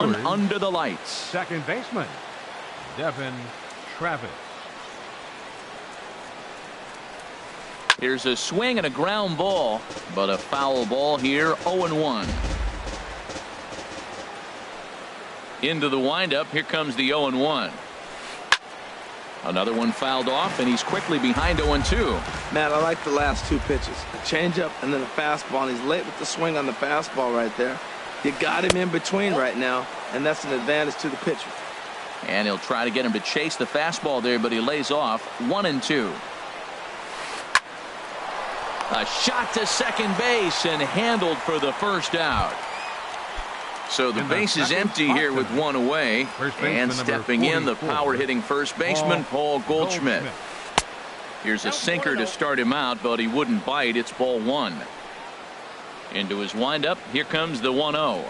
Under the lights. Second baseman, Devin Travis. Here's a swing and a ground ball, but a foul ball here. 0-1. Into the windup. Here comes the 0-1. Another one fouled off, and he's quickly behind 0-2. Matt, I like the last two pitches. A changeup and then a fastball, and he's late with the swing on the fastball right there. You got him in between right now, and that's an advantage to the pitcher. And he'll try to get him to chase the fastball there, but he lays off. 1-2. A shot to second base and handled for the first out. So the base is empty here with one away. And stepping in, the power-hitting first baseman, Paul Goldschmidt. Here's a sinker to start him out, but he wouldn't bite. It's ball one. Into his windup. Here comes the 1-0.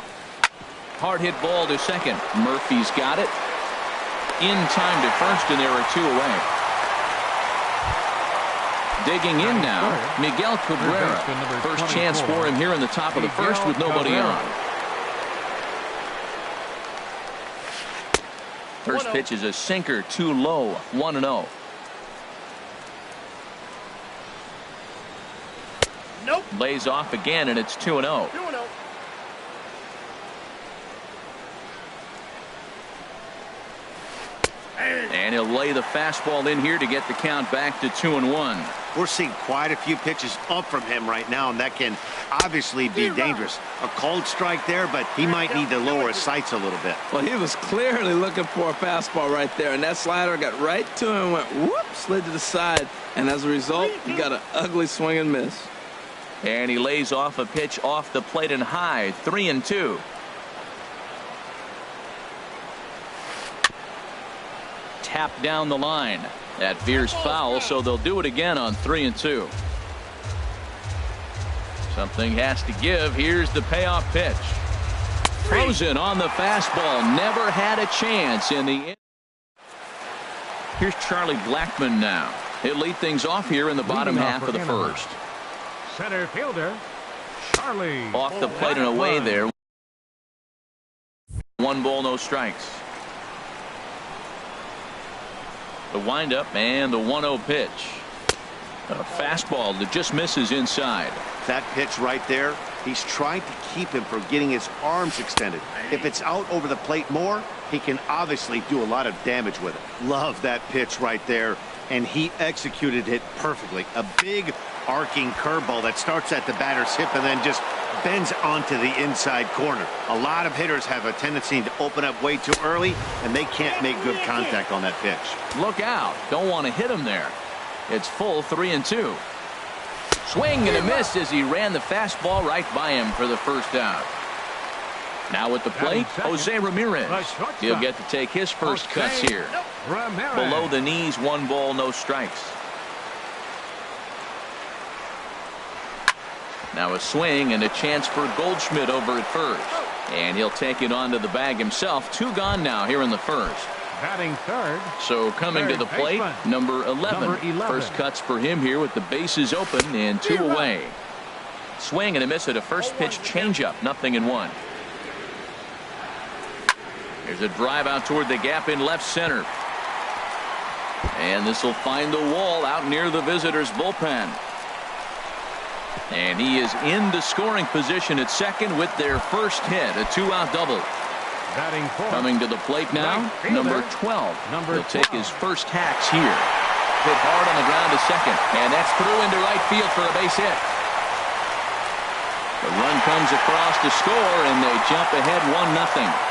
Hard hit ball to second. Murphy's got it. In time to first, and there are two away. Digging in now, Miguel Cabrera. First chance for him here in the top of the first with nobody on. First pitch is a sinker, too low. 1-0. Nope. Lays off again, and it's 2-0. 2-0. And he'll lay the fastball in here to get the count back to 2-1. We're seeing quite a few pitches up from him right now, and that can obviously be dangerous. A cold strike there, but he might need to lower his sights a little bit. Well, he was clearly looking for a fastball right there, and that slider got right to him and went whoop, slid to the side, and as a result, he got an ugly swing and miss. And he lays off a pitch off the plate and high. 3-2. Tap down the line. That veers foul, so they'll do it again on 3-2. Something has to give. Here's the payoff pitch. Frozen on the fastball. Never had a chance in the. Here's Charlie Blackmon now. He'll lead things off here in the bottom half of the first. Center fielder, Charlie. Off the plate and away there. 1 ball, no strikes. The windup and the 1-0 pitch. A fastball that just misses inside. That pitch right there, he's trying to keep him from getting his arms extended. If it's out over the plate more, he can obviously do a lot of damage with it. Love that pitch right there, and he executed it perfectly. A big arcing curveball that starts at the batter's hip and then just bends onto the inside corner. A lot of hitters have a tendency to open up way too early, and they can't make good contact on that pitch. Look out. Don't want to hit him there. It's full 3-2. Swing and a miss as he ran the fastball right by him for the first out. Now at the plate, Jose Ramirez. He'll get to take his first cuts here. Below the knees, 1 ball, no strikes. Now a swing and a chance for Goldschmidt over at first. And he'll take it onto the bag himself. 2 gone now here in the first. Batting third. So coming to the plate, number 11. First cuts for him here with the bases open and 2 away. Swing and a miss at a first pitch changeup. 0-1. There's a drive out toward the gap in left center. And this will find the wall out near the visitors' bullpen. And he is into scoring position at second with their first hit, a 2-out double. Coming to the plate now, number 12. He'll take his first hacks here. Hit hard on the ground to second, and that's through into right field for a base hit. The run comes across to score, and they jump ahead 1-0.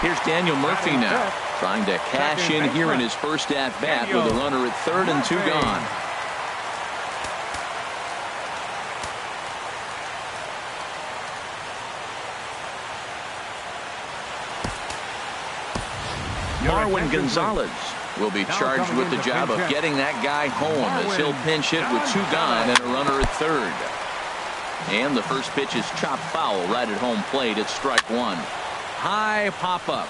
Here's Daniel Murphy now, trying to cash in here in his first at-bat with a runner at third and 2 gone. Marwin Gonzalez will be charged with the job of getting that guy home as he'll pinch hit with 2 gone and a runner at third. And the first pitch is chopped foul right at home plate. It's strike 1. High pop-up.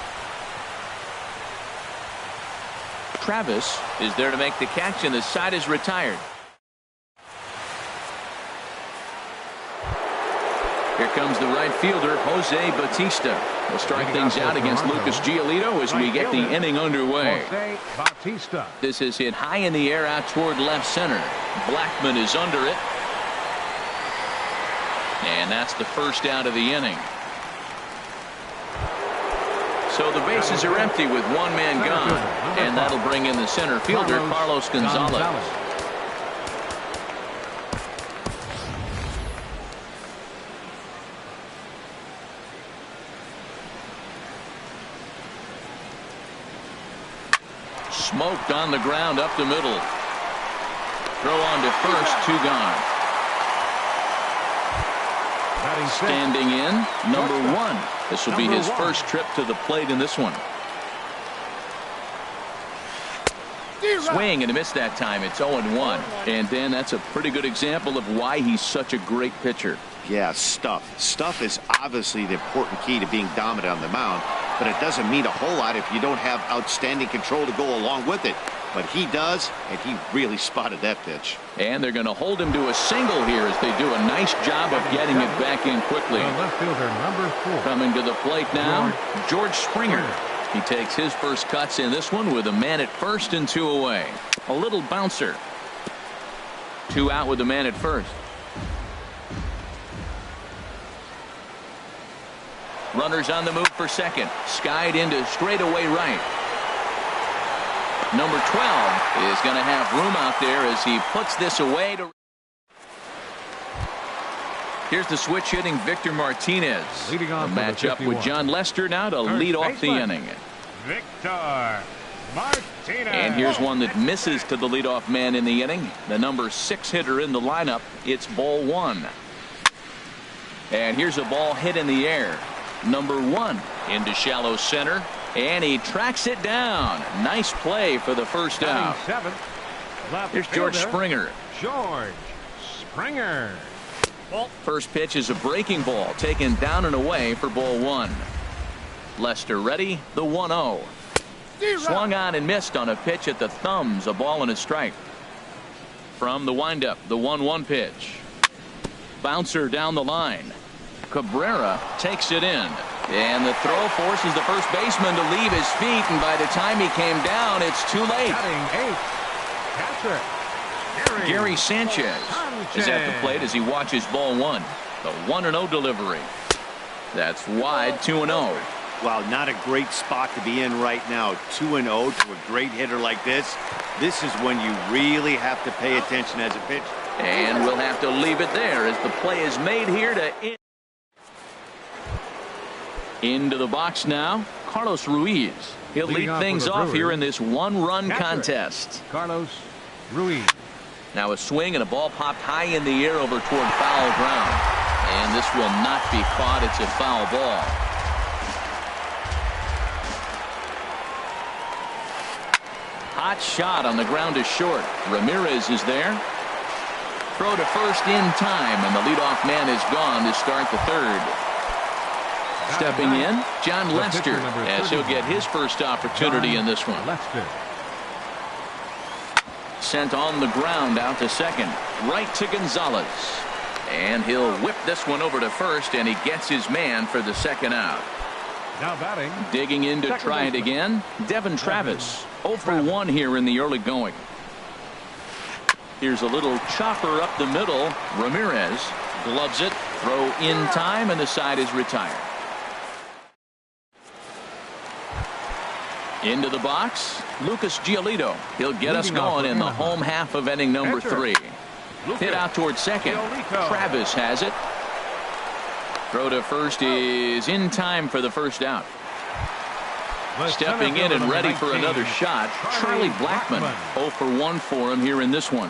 Travis is there to make the catch, and the side is retired. Here comes the right fielder, Jose Bautista. We'll start things out against Lucas Giolito as we get the inning underway. Jose Bautista. This is hit high in the air out toward left center. Blackman is under it. And that's the first out of the inning. So the bases are empty with one man gone. And that'll bring in the center fielder, Carlos Gonzalez. Smoked on the ground up the middle. Throw on to first, 2 gone. Standing in, number 1. This will be his first trip to the plate in this one. Swing and a miss that time. It's 0-1. And Dan, that's a pretty good example of why he's such a great pitcher. Yeah, stuff. Stuff is obviously the important key to being dominant on the mound, but it doesn't mean a whole lot if you don't have outstanding control to go along with it. But he does, and he really spotted that pitch. And they're going to hold him to a single here as they do a nice job of getting it back in quickly. Left fielder, number 4. Coming to the plate now, George Springer. He takes his first cuts in this one with a man at first and 2 away. A little bouncer. 2 out with the man at first. Runners on the move for second. Skied into straightaway right. Number 12 is going to have room out there as he puts this away. Here's the switch hitting Victor Martinez. Leading off a matchup with John Lester now to lead off the inning. Victor Martinez. And here's one that misses to the leadoff man in the inning. The number 6 hitter in the lineup. It's ball 1. And here's a ball hit in the air. Number 1 into shallow center. And he tracks it down. Nice play for the first out. Here's George Springer. George Springer. First pitch is a breaking ball taken down and away for ball 1. Lester ready. The 1-0. Swung on and missed on a pitch at the thumbs. A ball and a strike. From the windup, the 1-1 pitch. Bouncer down the line. Cabrera takes it in. And the throw forces the first baseman to leave his feet, and by the time he came down, it's too late. Catcher Gary Sanchez is at the plate as he watches ball 1. The 1-0 delivery. That's wide, 2-0. Wow, not a great spot to be in right now. 2-0 to a great hitter like this. This is when you really have to pay attention as a pitcher. And we'll have to leave it there as the play is made here to end. Into the box now, Carlos Ruiz. He'll lead things off here in this 1-run contest. Carlos Ruiz. Now a swing and a ball popped high in the air over toward foul ground. And this will not be caught. It's a foul ball. Hot shot on the ground is short. Ramirez is there. Throw to first in time, and the leadoff man is gone to start the 3rd. Stepping in, John Lester, as he'll get his first opportunity in this one. Sent on the ground out to second. Right to Gonzalez. And he'll whip this one over to first, and he gets his man for the second out. Now batting. Digging in to try it again, Devin Travis. 0 for 1 here in the early going. Here's a little chopper up the middle. Ramirez gloves it. Throw in time, and the side is retired. Into the box, Lucas Giolito. He'll get us going in the home half of inning number 3. Hit out toward second. Travis has it. Throw to first is in time for the first out. Stepping in and ready for another shot, Charlie Blackman. 0 for 1 for him here in this one.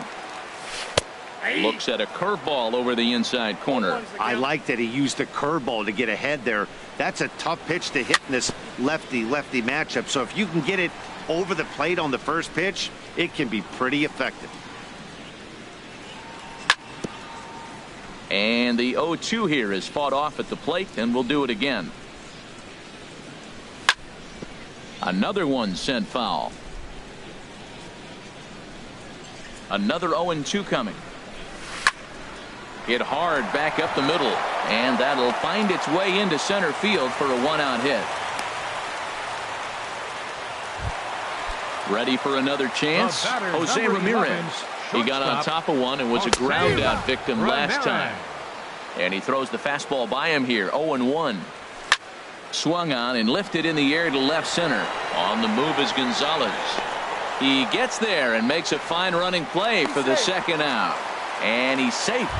Looks at a curveball over the inside corner. I like that he used the curveball to get ahead there. That's a tough pitch to hit in this lefty-lefty matchup. So if you can get it over the plate on the first pitch, it can be pretty effective. And the 0-2 here is fought off at the plate, and we'll do it again. Another one sent foul. Another 0-2 coming. Hit hard back up the middle, and that'll find its way into center field for a one-out hit. Ready for another chance? Jose Ramirez. He got on top of one and was a ground out victim last time. And he throws the fastball by him here. 0-1. Swung on and lifted in the air to left center. On the move is Gonzalez. He gets there and makes a fine running play for the second out. And he's safe.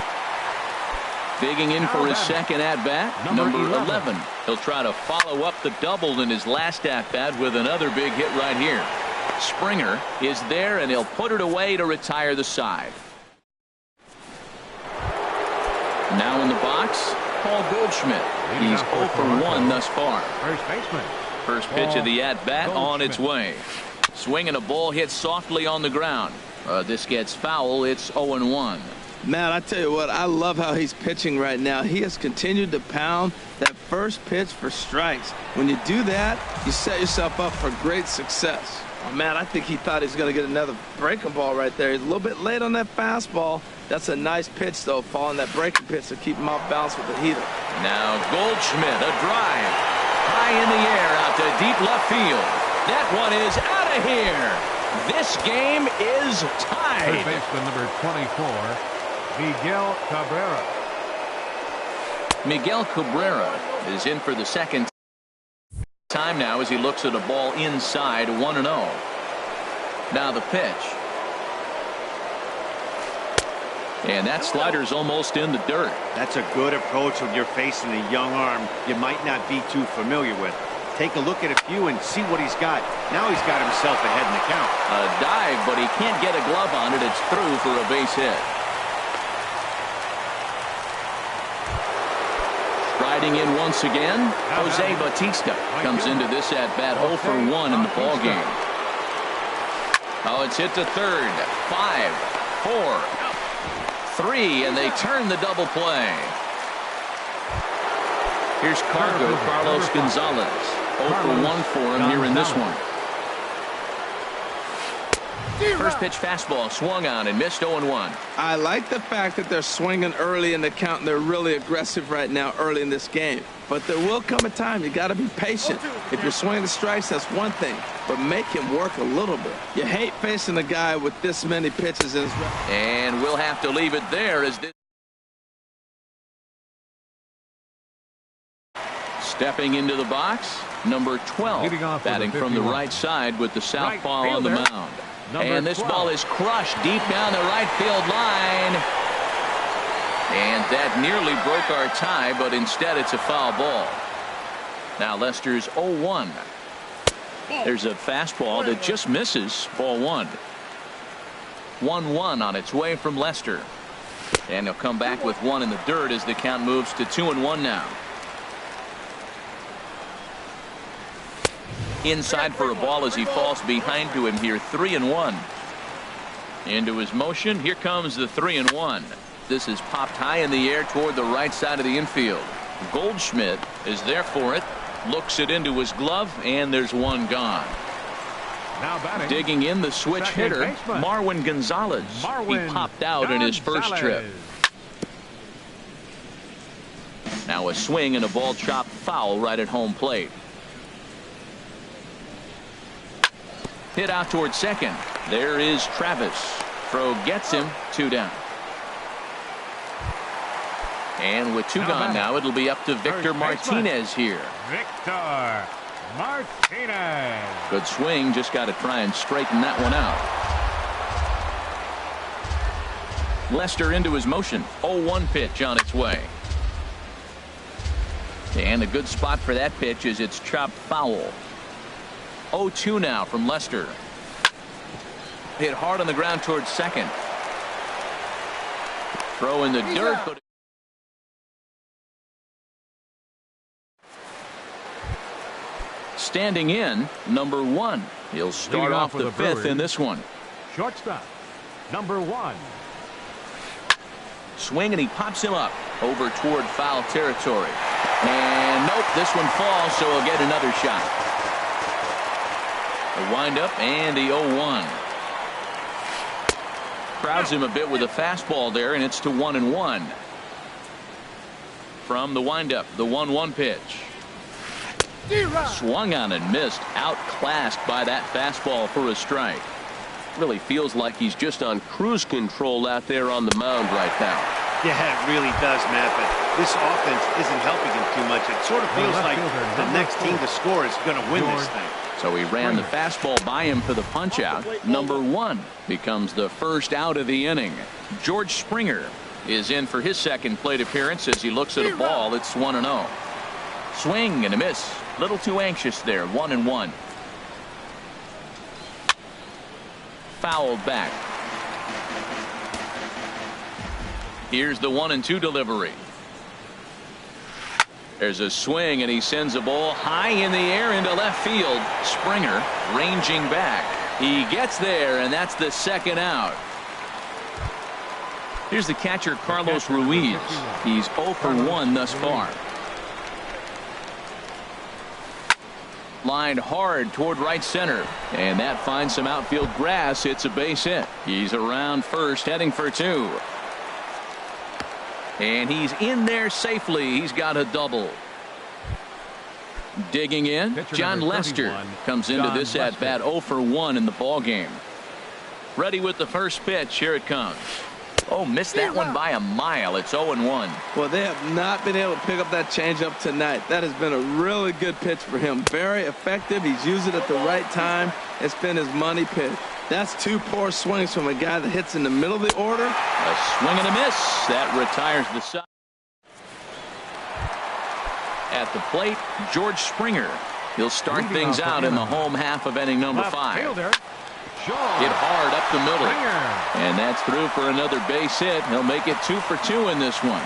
Digging in for his second at-bat, number 11. He'll try to follow up the double in his last at-bat with another big hit right here. Springer is there, and he'll put it away to retire the side. Now in the box, Paul Goldschmidt. He's 0 for 1 thus far. First baseman. First pitch of the at-bat on its way. Swinging a ball hit softly on the ground. This gets foul. It's 0-1. Man, I tell you what, I love how he's pitching right now. He has continued to pound that first pitch for strikes. When you do that, you set yourself up for great success. Oh, man, I think he thought he was going to get another breaking ball right there. He's a little bit late on that fastball. That's a nice pitch, though, following that breaking pitch to keep him off balance with the heater. Now Goldschmidt, a drive. High in the air out to deep left field. That one is out of here. This game is tied. Third baseman number 24. Miguel Cabrera. Miguel Cabrera is in for the second time now as he looks at a ball inside. 1-0. Now the pitch. And that slider's almost in the dirt. That's a good approach when you're facing a young arm you might not be too familiar with. Take a look at a few and see what he's got. Now he's got himself ahead in the count. A dive, but he can't get a glove on it. It's through for a base hit. Riding in once again, Jose Bautista comes into this at-bat 0 for 1 in the ball game. Oh, it's hit to third. 5, 4, 3, and they turn the double play. Here's Carlos Gonzalez. 0 for 1 for him here in this one. First pitch fastball swung on and missed. 0-1. I like the fact that they're swinging early in the count, and they're really aggressive right now early in this game. But there will come a time you got to be patient. If you're swinging the strikes, that's one thing, but make him work a little bit. You hate facing a guy with this many pitches in his record. And we'll have to leave it there as this. Stepping into the box, number 12, batting from the right side with the southpaw on the mound. And this ball is crushed deep down the right field line. And that nearly broke our tie, but instead it's a foul ball. Now Lester's 0-1. There's a fastball that just misses. Ball 1. 1-1 on its way from Lester. And he'll come back with one in the dirt as the count moves to 2-1 now. Inside for a ball as he falls behind to him here. 3-1. Into his motion. Here comes the 3-1. This is popped high in the air toward the right side of the infield. Goldschmidt is there for it. Looks it into his glove, and there's one gone. Now batting, digging in the switch hitter, baseman, Marwin Gonzalez. He popped out in his first trip. Now a swing and a ball chopped foul right at home plate. Hit out towards second. There is Travis. Throw gets him. 2 down. And with 2 gone now, it'll be up to Victor Martinez here. Victor Martinez. Good swing. Just got to try and straighten that one out. Lester into his motion. 0-1 pitch on its way. And a good spot for that pitch is it's chopped foul. 0-2 now from Lester. Hit hard on the ground towards second. Throw in the dirt, but standing in, number 1. He'll start off the 5th in this one. Shortstop, number 1. Swing, and he pops him up over toward foul territory. And nope, this one falls, so he'll get another shot. A windup and the 0-1. Crowds him a bit with a fastball there, and it's to 1-1. From the windup, the 1-1 pitch. Swung on and missed. Outclassed by that fastball for a strike. Really feels like he's just on cruise control out there on the mound right now. Yeah, it really does, Matt, but this offense isn't helping him too much. It sort of feels like the next team to score is going to win this thing. So he ran the fastball by him for the punch out. Number 1 becomes the first out of the inning. George Springer is in for his second plate appearance as he looks at a ball. It's 1-0. Swing and a miss. Little too anxious there. 1-1. Fouled back. Here's the 1-2 delivery. There's a swing and he sends a ball high in the air into left field. Springer ranging back. He gets there, and that's the second out. Here's the catcher, Carlos Ruiz. He's 0 for 1 thus far. Lined hard toward right center, and that finds some outfield grass. It's a base hit. He's around first, heading for 2. And he's in there safely. He's got a double. Digging in, John Lester comes into this at bat 0 for 1 in the ball game. Ready with the first pitch. Here it comes. Oh, missed that one by a mile. It's 0-1. Well, they have not been able to pick up that changeup tonight. That has been a really good pitch for him. Very effective. He's used it at the right time. It's been his money pitch. That's 2 poor swings from a guy that hits in the middle of the order. A swing and a miss. That retires the side. At the plate, George Springer. He'll start things out in the home half of inning number 5. Hit hard up the middle. And that's through for another base hit. He'll make it 2 for 2 in this one.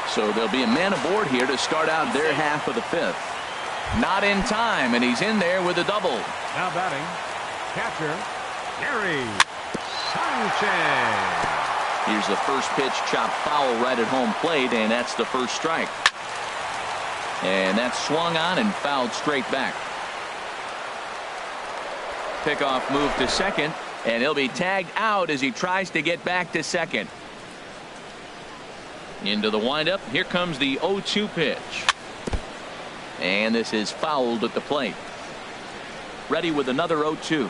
So there'll be a man aboard here to start out their half of the 5th. Not in time, and he's in there with a double. Now batting, catcher, Gary Sanchez. Here's the first pitch, chopped foul right at home plate, and that's the first strike. And that's swung on and fouled straight back. Pickoff move to second, and he'll be tagged out as he tries to get back to second. Into the windup. Here comes the 0-2 pitch. And this is fouled at the plate. Ready with another 0-2.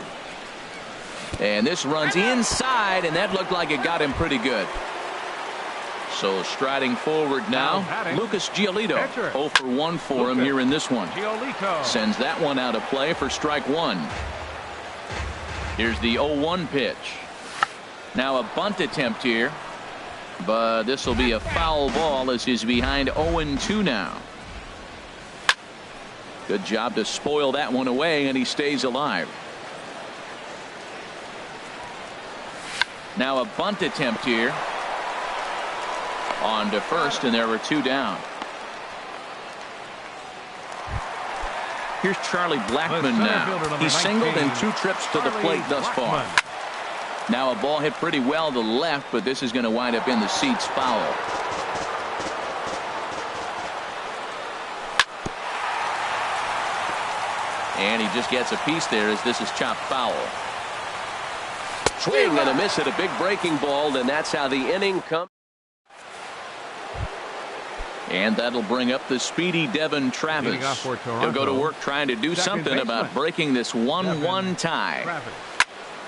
And this runs inside, and that looked like it got him pretty good. So striding forward now, Lucas Giolito. 0 for 1 for him here in this one. Sends that one out of play for strike 1. Here's the 0-1 pitch. Now a bunt attempt here, but this will be a foul ball as he's behind 0-2 now. Good job to spoil that one away, and he stays alive. Now a bunt attempt here. On to first, and there were 2 down. Here's Charlie Blackmon now. He's singled in 2 trips to the plate thus far. Now a ball hit pretty well to the left, but this is going to wind up in the seats foul. And he just gets a piece there as this is chopped foul. Swing and a miss at a big breaking ball, and that's how the inning comes. And that'll bring up the speedy Devin Travis. He'll go to work trying to do something about breaking this 1-1 tie.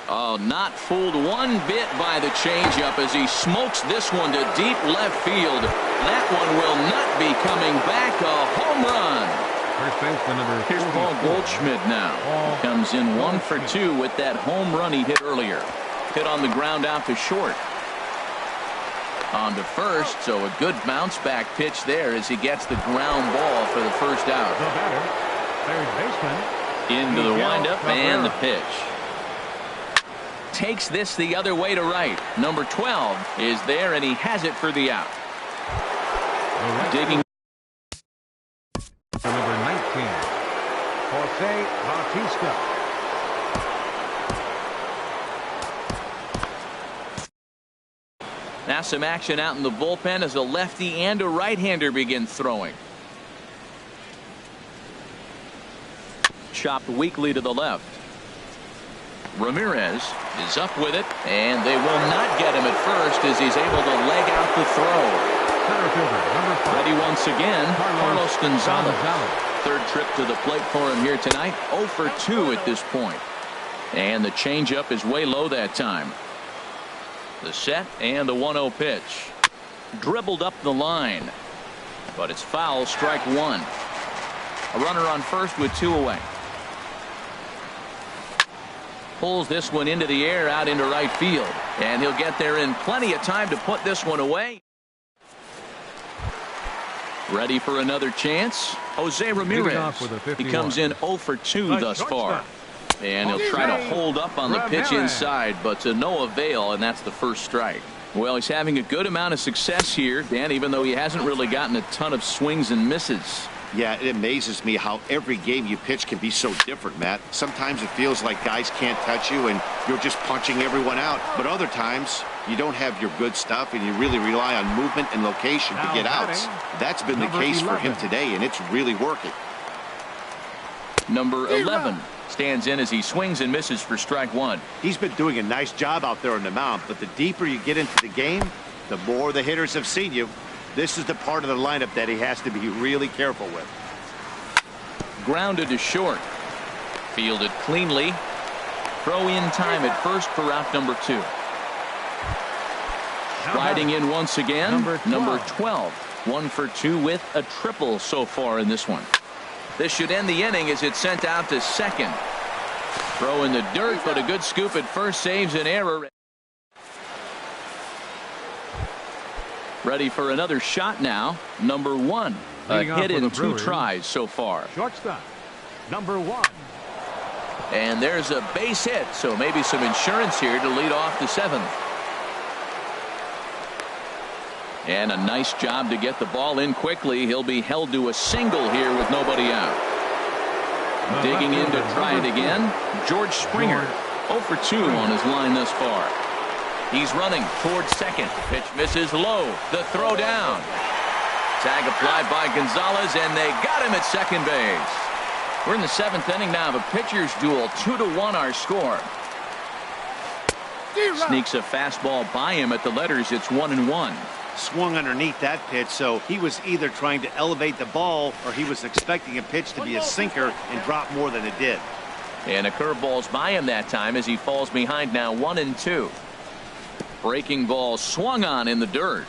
Oh, not fooled one bit by the changeup as he smokes this one to deep left field. That one will not be coming back. A home run. Here's Paul Goldschmidt now. He comes in 1 for 2 with that home run he hit earlier. Hit on the ground out to short. On to first, so a good bounce back pitch there as he gets the ground ball for the first out. The batter, third baseman. Into the windup and the pitch. Takes this the other way to right. Number 12 is there, and he has it for the out. Digging. Number 19, Jose Bautista. Now some action out in the bullpen as a lefty and a right-hander begin throwing. Chopped weakly to the left. Ramirez is up with it, and they will not get him at first as he's able to leg out the throw. Center fielder, number 5. Ready once again, Carlos Gonzalez. Gonzalez. Third trip to the plate for him here tonight. 0 for 2 at this point. And the changeup is way low that time. The set and the 1-0 pitch. Dribbled up the line. But it's foul, strike one. A runner on first with 2 away. Pulls this one into the air out into right field. And he'll get there in plenty of time to put this one away. Ready for another chance. Jose Ramirez. He comes in 0 for 2 thus far. And he'll try to hold up on the pitch inside, but to no avail, and that's the first strike. Well, he's having a good amount of success here, Dan, even though he hasn't really gotten a ton of swings and misses. Yeah, it amazes me how every game you pitch can be so different, Matt. Sometimes it feels like guys can't touch you and you're just punching everyone out. But other times, you don't have your good stuff and you really rely on movement and location to get outs. That's been the case for him today, and it's really working. Number 11 stands in as he swings and misses for strike one. He's been doing a nice job out there on the mound, but the deeper you get into the game, the more the hitters have seen you. This is the part of the lineup that he has to be really careful with. Grounded to short. Fielded cleanly. Throw in time at first for out number 2. Riding in once again, number 12. 1 for 2 with a triple so far in this one. This should end the inning as it's sent out to second. Throw in the dirt, but a good scoop at first saves an error. Ready for another shot now. Number 1. A hit in 2 tries so far. Shortstop, number 1. And there's a base hit, so maybe some insurance here to lead off the 7th. And a nice job to get the ball in quickly. He'll be held to a single here with nobody out. Digging in to try it again. George Springer. 0 for 2 on his line thus far. He's running towards second. Pitch misses low. The throw down. Tag applied by Gonzalez, and they got him at second base. We're in the 7th inning now of a pitcher's duel. 2-1 our score. Sneaks a fastball by him at the letters. It's 1-1. Swung underneath that pitch, so he was either trying to elevate the ball or he was expecting a pitch to be a sinker and drop more than it did. And a curveball's by him that time as he falls behind now 1-2. Breaking ball swung on in the dirt.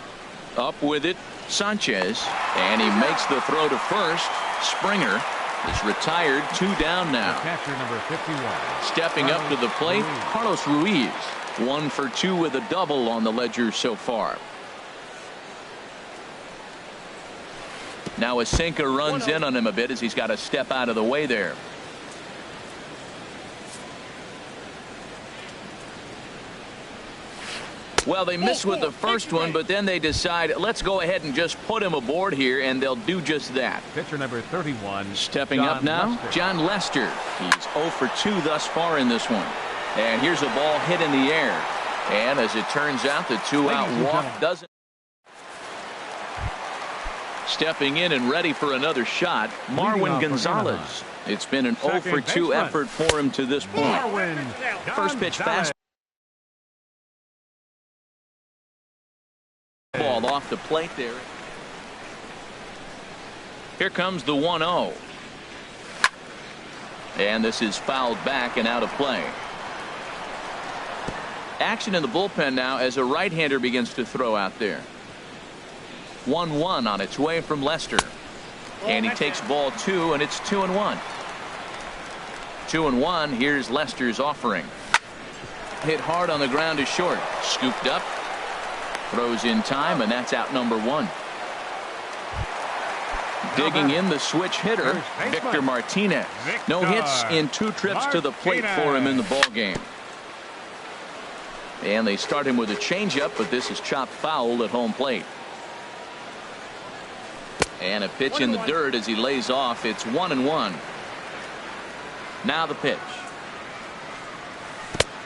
Up with it, Sanchez, and he makes the throw to first. Springer is retired, 2 down now. Catcher number 51. Stepping up to the plate, Carlos Ruiz. 1 for 2 with a double on the ledger so far. Now a sinker runs in on him a bit as he's got to step out of the way there. Well, they miss with the first one, but then they decide, let's go ahead and just put him aboard here, and they'll do just that. Pitcher number 31. Stepping up now, John Lester. He's 0 for 2 thus far in this one. And here's a ball hit in the air. And as it turns out, the 2-out walk doesn't. Stepping in and ready for another shot, Marwin Gonzalez. It's been an 0 for 2 effort for him to this point. First pitch fast. Ball off the plate there. Here comes the 1-0. And this is fouled back and out of play. Action in the bullpen now as a right-hander begins to throw out there. 1-1 on its way from Lester. And he takes ball 2, and it's 2-1. 2-1. Here's Lester's offering. Hit hard on the ground to short. Scooped up. Throws in time, and that's out number 1. Digging in the switch hitter, Victor Martinez. No hits in 2 trips to the plate for him in the ball game. And they start him with a changeup, but this is chopped foul at home plate. And a pitch in the dirt as he lays off. It's 1-1. Now the pitch.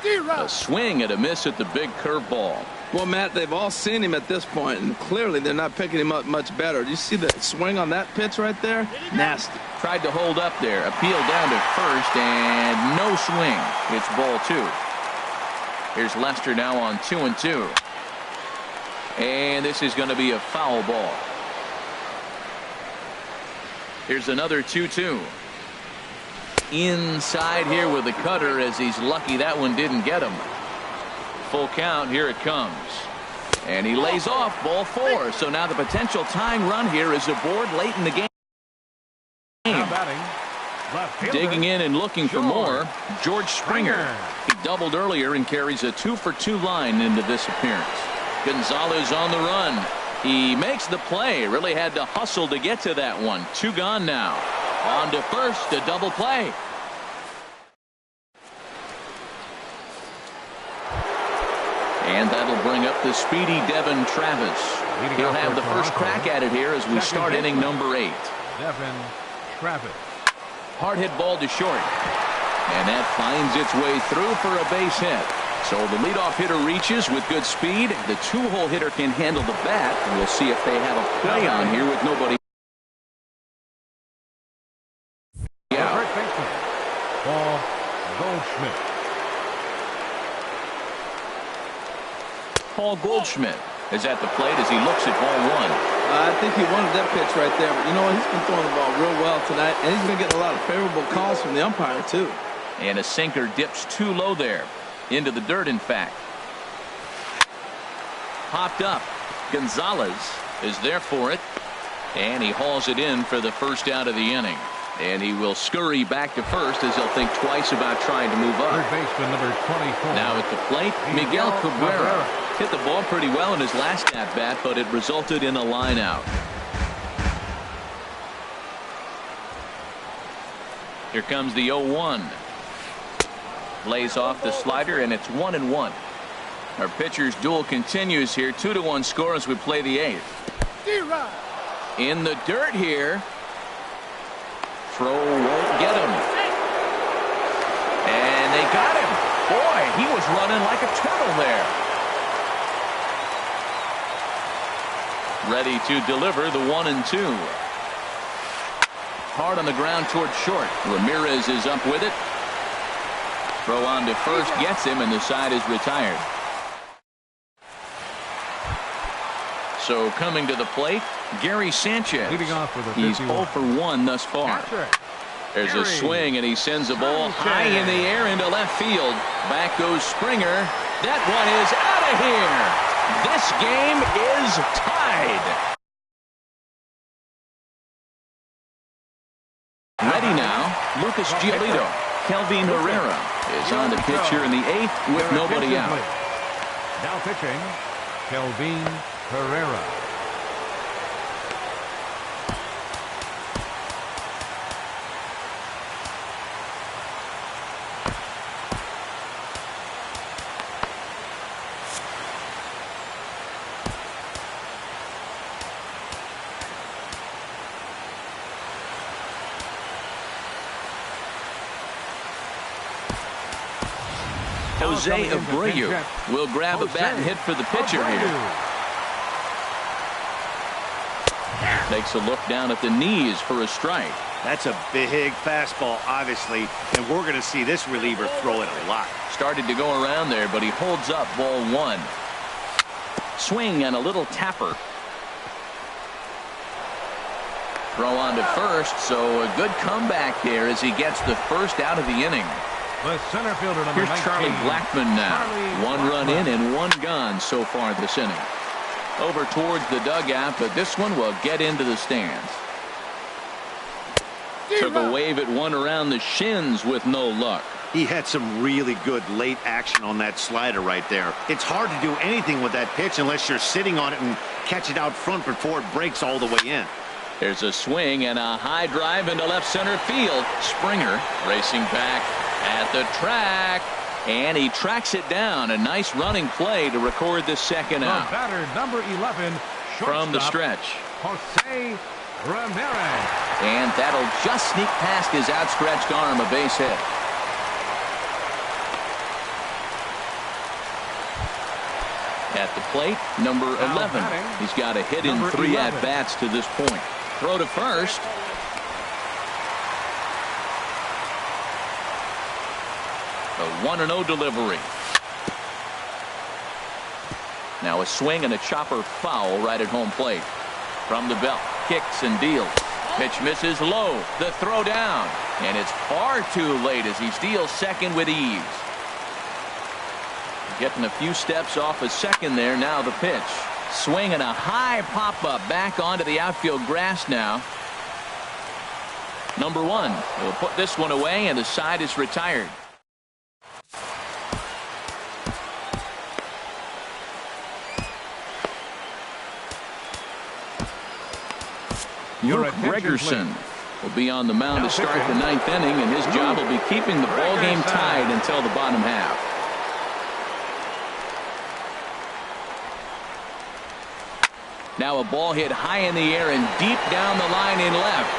A swing and a miss at the big curveball. Well, Matt, they've all seen him at this point, and clearly they're not picking him up much better. Do you see the swing on that pitch right there? Nasty. Tried to hold up there. Appeal down to first, and no swing. It's ball 2. Here's Lester now on 2-2. And this is going to be a foul ball. Here's another 2-2. Inside here with the cutter, as he's lucky that one didn't get him. Full count. Here it comes. And he lays off ball 4. So now the potential tying run here is aboard late in the game. Digging in and looking for more, George Springer. He doubled earlier and carries a 2-for-2 line into this appearance. Gonzalez on the run. He makes the play. Really had to hustle to get to that one. 2 gone now. On to first, a double play. And that'll bring up the speedy Devin Travis. He'll have the first crack at it here as we start inning number 8. Devin Travis. Hard hit ball to short. And that finds its way through for a base hit. So the leadoff hitter reaches with good speed. The 2-hole hitter can handle the bat. We'll see if they have a play on here with nobody. First baseman, Paul Goldschmidt. Paul Goldschmidt is at the plate as he looks at ball 1. I think he wanted that pitch right there. But you know what? He's been throwing the ball real well tonight. And he's going to get a lot of favorable calls from the umpire, too. And a sinker dips too low there. Into the dirt, in fact. Popped up. Gonzalez is there for it. And he hauls it in for the first out of the inning. And he will scurry back to first as he'll think twice about trying to move up. Third baseman number 24. Now at the plate, Miguel Cabrera. Hit the ball pretty well in his last at-bat, but it resulted in a line out. Here comes the 0-1. Lays off the slider, and it's 1-1. Our pitcher's duel continues here. 2-1 score as we play the 8th. In the dirt here. Throw won't get him. And they got him. Boy, he was running like a turtle there. Ready to deliver the 1-2. Hard on the ground toward short. Ramirez is up with it. Throw on to first gets him, and the side is retired. So coming to the plate, Gary Sanchez. Leading off with a He's 0 for 1 thus far. There's a swing, and he sends a ball high in the air into left field. Back goes Springer. That one is out of here. This game is tied. Ready now, Lucas Giolito. Kelvin Herrera is on the pitch here in the 8th with nobody out. Now pitching, Kelvin Herrera. Jose Abreu will grab a bat and hit for the pitcher here. Takes a look down at the knees for a strike. That's a big fastball, obviously, and we're going to see this reliever throw it a lot. Started to go around there, but he holds up ball 1. Swing and a little tapper. Throw on to first, so a good comeback here as he gets the first out of the inning. The center fielder number Here's 19. Charlie Blackmon now. Charlie 1 run in and 1 gone so far this inning. Over towards the dugout, but this one will get into the stands. Took a wave at one around the shins with no luck. He had some really good late action on that slider right there. It's hard to do anything with that pitch unless you're sitting on it and catch it out front before it breaks all the way in. There's a swing and a high drive into left center field. Springer racing back at the track, and he tracks it down. A nice running play to record the second out. The batter, number 11, from the stretch. Jose Ramirez. And that'll just sneak past his outstretched arm, a base hit. At the plate, number 11. He's got a hit in 3 at-bats to this point. Throw to first. A 1-0 delivery. Now a swing and a chopper foul right at home plate. From the belt, kicks and deals. Pitch misses low. The throw down. And it's far too late as he steals second with ease. Getting a few steps off a second there. Now the pitch. Swing and a high pop-up back onto the outfield grass now. Number one. He'll put this one away, and the side is retired. York Gregerson will be on the mound to start the ninth inning, and his job will be keeping the ball game tied until the bottom half. Now a ball hit high in the air and deep down the line in left.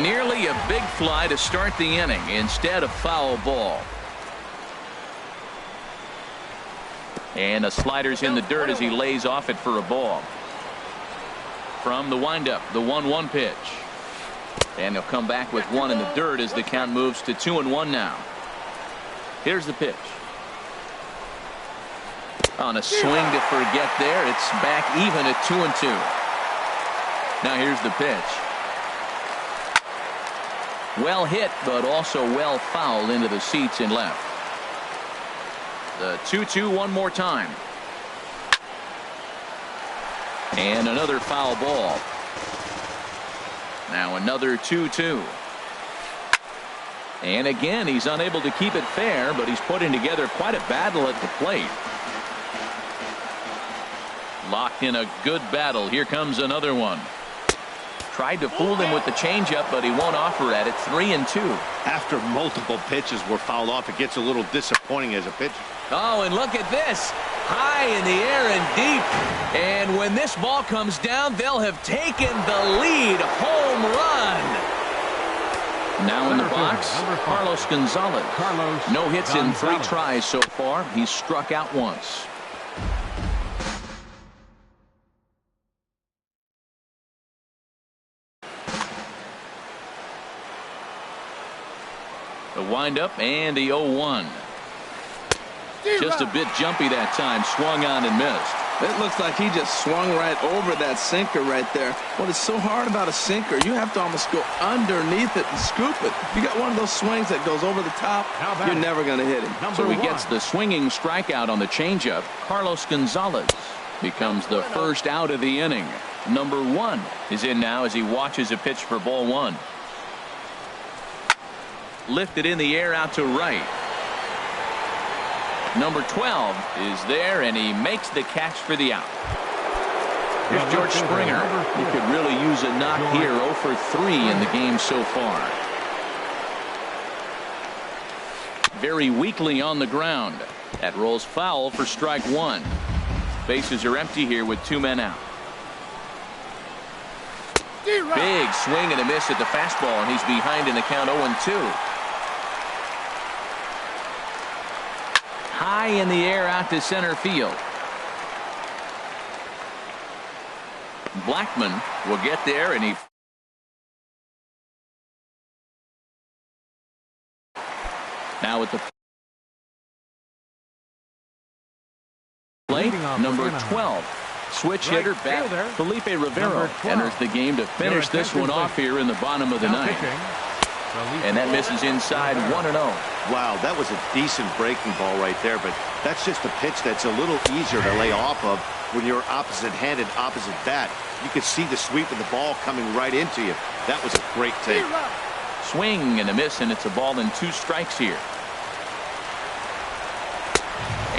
Nearly a big fly to start the inning instead of foul ball. And the slider's in the dirt as he lays off it for a ball. From the windup, the 1-1 pitch. And he'll come back with one in the dirt as the count moves to 2-1 now. Here's the pitch. On a swing to forget there. It's back even at 2-2. Now here's the pitch. Well hit, but also well fouled into the seats in left. The 2-2 one more time. And another foul ball. Now another 2-2. And again, he's unable to keep it fair, but he's putting together quite a battle at the plate. Locked in a good battle. Here comes another one. Tried to fool him with the changeup, but he won't offer at it. 3-2. After multiple pitches were fouled off, it gets a little disappointing as a pitcher. Oh, and look at this. High in the air and deep. And when this ball comes down, they'll have taken the lead. Home run. Now in the box, Carlos Gonzalez. No hits in 3 tries so far. He's struck out once. The windup and the 0-1. Just a bit jumpy that time. Swung on and missed. It looks like he just swung right over that sinker right there. What is so hard about a sinker, you have to almost go underneath it and scoop it. If you got one of those swings that goes over the top, you're never going to hit him. So he gets the swinging strikeout on the changeup. Carlos Gonzalez becomes the first out of the inning. Number 1 is in now as he watches a pitch for ball 1. Lifted in the air out to right. Number 12 is there, and he makes the catch for the out. Here's George Springer. He could really use a knock here. 0 for 3 in the game so far. Very weakly on the ground. That rolls foul for strike 1. Bases are empty here with 2 men out. Big swing and a miss at the fastball, and he's behind in the count 0-2. High in the air out to center field. Blackman will get there, and he now at the plate. Number 12, switch hitter back. Felipe Rivero enters the game to finish this one off here in the bottom of the ninth. And that misses inside 1-0. Wow, that was a decent breaking ball right there, but that's just a pitch that's a little easier to lay off of when you're opposite-handed, opposite bat. You could see the sweep of the ball coming right into you. That was a great take. Swing and a miss, and it's a ball and 2 strikes here.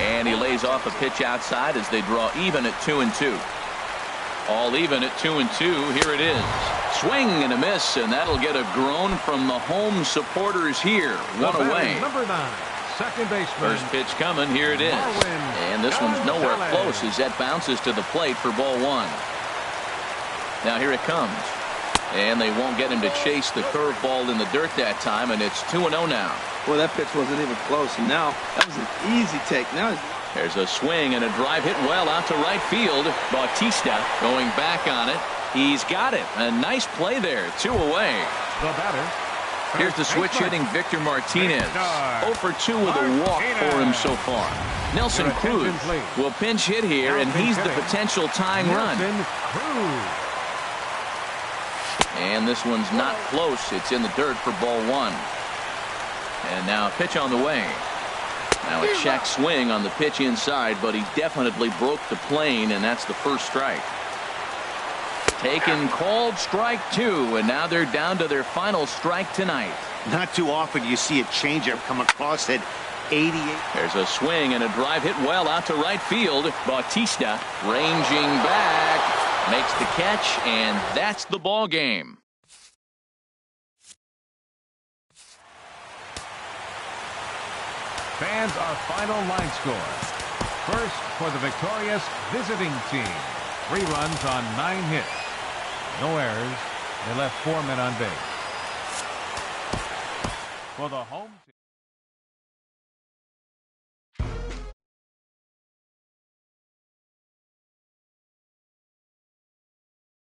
And he lays off a pitch outside as they draw even at 2-2. All even at 2-2. Here it is. Swing and a miss, and that'll get a groan from the home supporters here. 1 away. Number 9, second baseman. First pitch coming. Here it is. And this one's nowhere close as that bounces to the plate for ball 1. Now here it comes. And they won't get him to chase the curveball in the dirt that time, and it's 2-0 now. Well, that pitch wasn't even close, and now that was an easy take. Now there's a swing and a drive hit well out to right field. Bautista going back on it. He's got it. A nice play there. 2 away. The batter, Here's the switch hitting Victor Martinez. 0 for 2 with a walk for him so far. Nelson Cruz will pinch hit here, and he's the potential tying run. And this one's not close. It's in the dirt for ball 1. And now a pitch on the way. Now a check swing on the pitch inside, but he definitely broke the plane, and that's the first strike. Taken, called, strike 2, and now they're down to their final strike tonight. Not too often you see a changeup come across at 88. There's a swing and a drive hit well out to right field. Bautista ranging back, makes the catch, and that's the ball game. Fans, our final line score. First for the victorious visiting team. 3 runs on 9 hits. No errors. They left 4 men on base. For the home team.